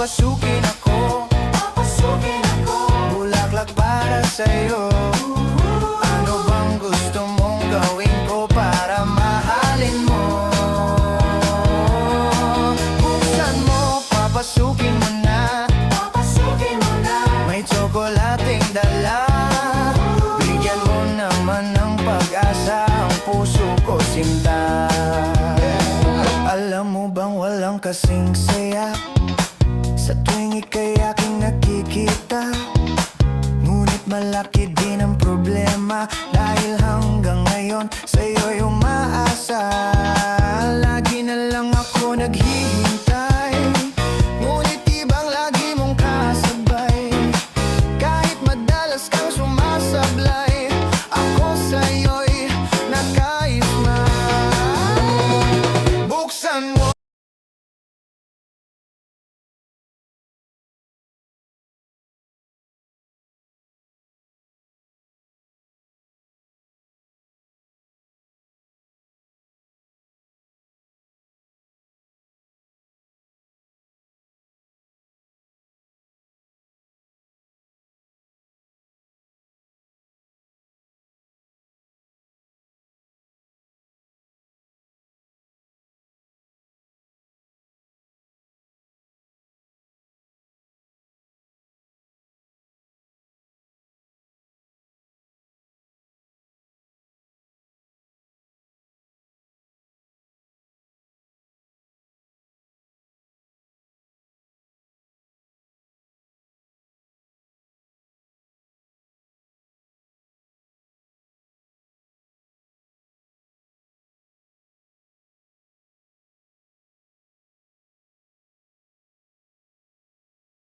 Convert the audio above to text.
papasukin ako, bulaklak para sa'yo. Ano bang gusto mong gawin ko para mahalin mo? Buksan mo, papasukin mo na, may tsokolating dala. Bigyan mo naman ng pag-asa ang puso ko, sinta. Alam mo bang walang kasing saya sa tuwing ika'y aking nakikita? Ngunit malaki din ang problema, dahil hanggang ngayon sa'yo'y umaasa. Lagi na lang ako naghihintay